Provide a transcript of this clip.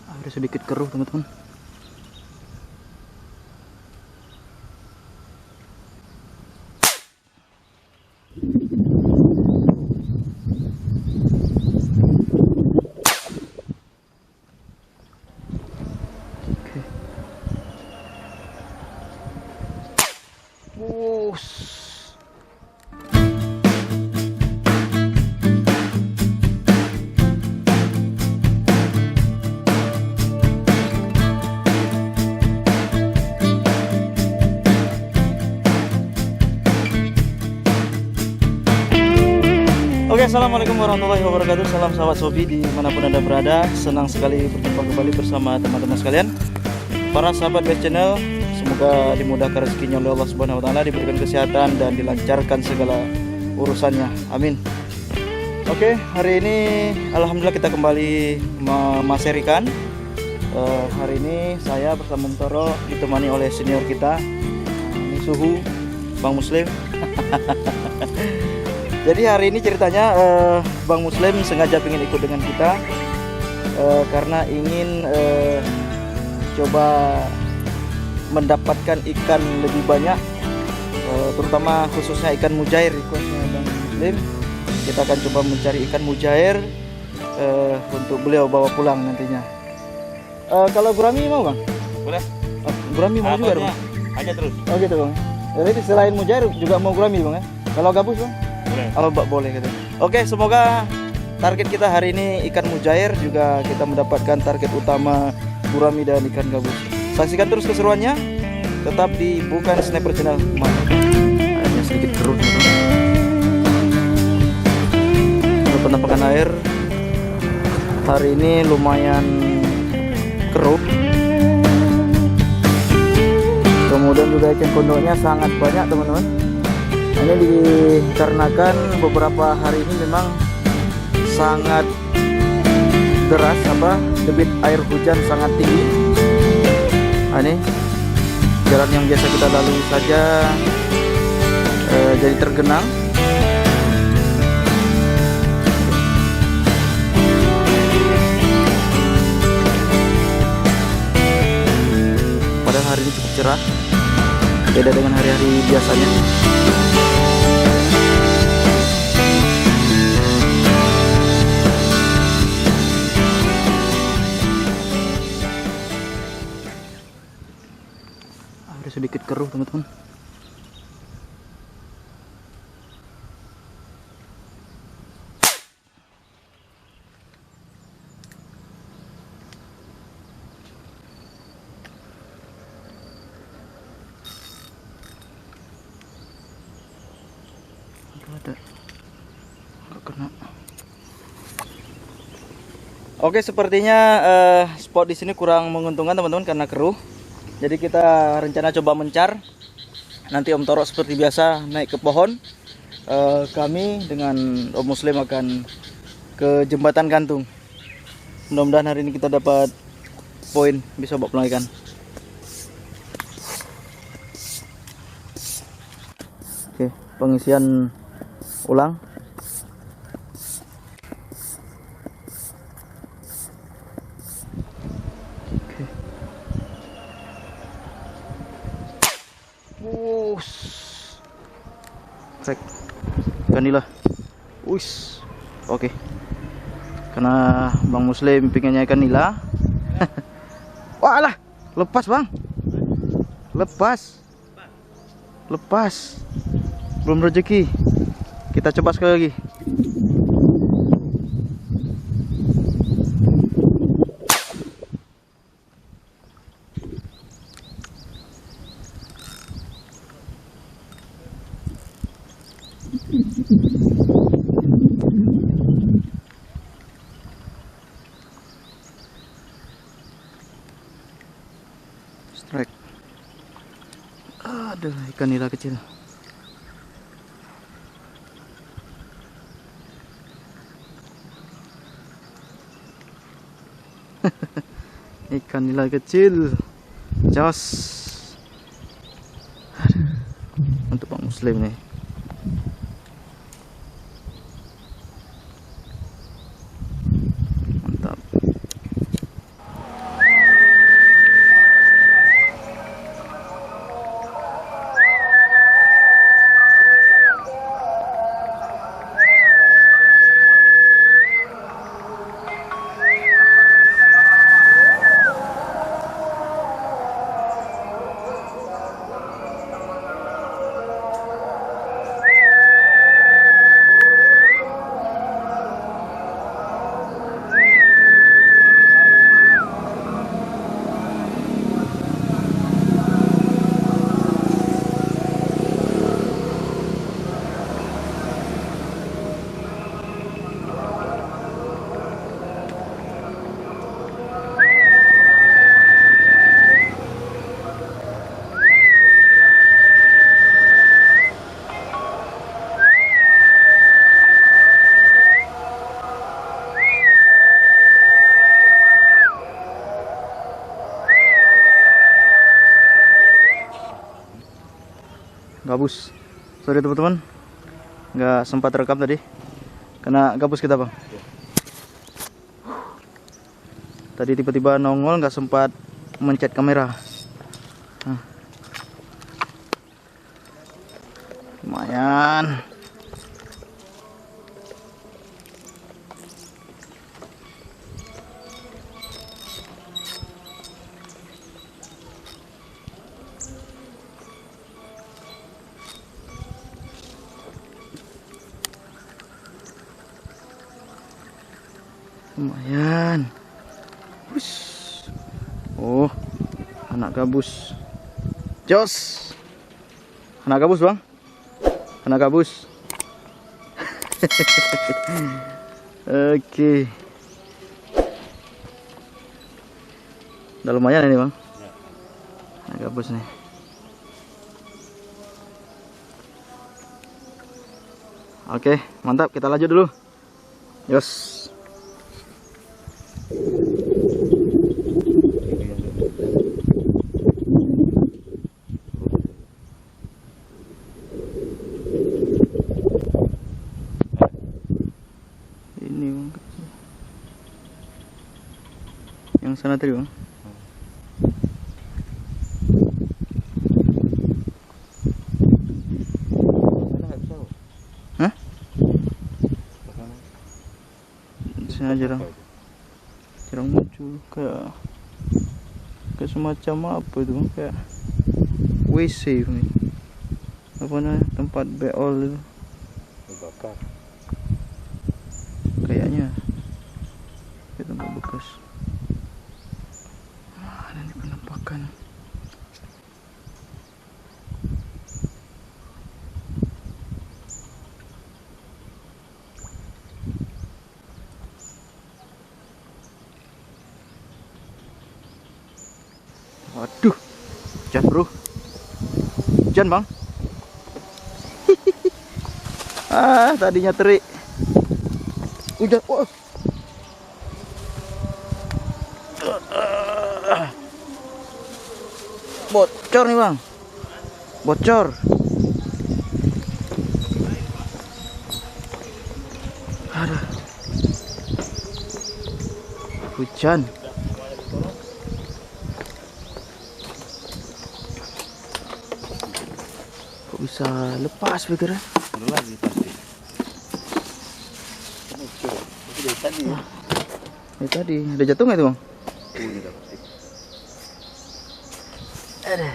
Ada sedikit keruh teman-teman. Oke. Oke, assalamualaikum warahmatullahi wabarakatuh. Salam sahabat Sobi dimanapun anda berada. Senang sekali berjumpa kembali bersama teman-teman sekalian, para sahabat Best Channel. Semoga dimudahkan rezekinya oleh Allah Subhanahu Wa Taala, diberikan kesehatan dan dilancarkan segala urusannya. Amin. Oke, hari ini alhamdulillah kita kembali memaser ikan. Hari ini saya bersama Toro ditemani oleh senior kita, ini Suhu, Bang Muslim. Jadi hari ini ceritanya Bang Muslim sengaja ingin ikut dengan kita karena ingin coba mendapatkan ikan lebih banyak, terutama khususnya ikan mujair. Requestnya Bang Muslim, kita akan coba mencari ikan mujair untuk beliau bawa pulang nantinya. Kalau gurami mau Bang? Boleh. Gurami mau juga Bang? Aja terus. Oh gitu Bang. Jadi selain mujair juga mau gurami Bang ya? Kalau gabus Bang? Boleh. Oh boleh gitu. Oke, semoga target kita hari ini ikan mujair, juga kita mendapatkan target utama gurami dan ikan gabus. Saksikan terus keseruannya, tetap di Bukan Sniper Channel. Airnya sedikit keruh teman-teman. Untuk penampakan air hari ini lumayan keruh. Kemudian juga ikan kondoknya sangat banyak teman-teman. Ini dikarenakan beberapa hari ini memang sangat deras, debit air hujan sangat tinggi. Nah, ini jalan yang biasa kita lalui saja jadi tergenang. Padahal hari ini cukup cerah, beda dengan hari-hari biasanya. Ada sedikit keruh teman-teman. Ada nggak kena. Oke, sepertinya spot di sini kurang menguntungkan teman-teman karena keruh. Jadi kita rencana coba mencar. Nanti Om Toro seperti biasa naik ke pohon. Kami dengan Om Muslim akan ke jembatan gantung. Mudah-mudahan hari ini kita dapat poin, bisa bawa pulang ikan. Oke, pengisian ulang. Cek ganilah. Oke. Karena Bang Muslim pinginnya ikan nila. Wah alah, lepas Bang. Lepas. Belum rezeki. Kita coba sekali lagi. Strike. Ada ikan nila kecil. Ikan nila kecil. Jos. Untuk Bang Muslim nih. Mantap. gabus. Sorry teman-teman, nggak sempat rekam tadi karena gabus kita bang. Tadi tiba-tiba nongol, nggak sempat mencet kamera. Lumayan. Lumayan. Wush. Oh, anak gabus. Jos. Anak gabus bang. Anak gabus. Oke. Udah lumayan ini bang. Anak gabus nih. Oke, mantap. Kita lanjut dulu. Yos. Ini bang, yang sana tadi bang. Hah? Sana jarang muncul, kayak semacam apa itu bang, kayak WC bang. Apa namanya, tempat beol itu bakar kayaknya, kayak tempat bekas. Ada nih penampakan. Waduh, hujan bro, hujan bang. Tadinya terik, hujan. Oh. Bocor nih bang, bocor. Aduh, hujan. Kok bisa lepas pikirnya? Lagi pasti. Tadi ada jatuh nggak itu bang? Ada.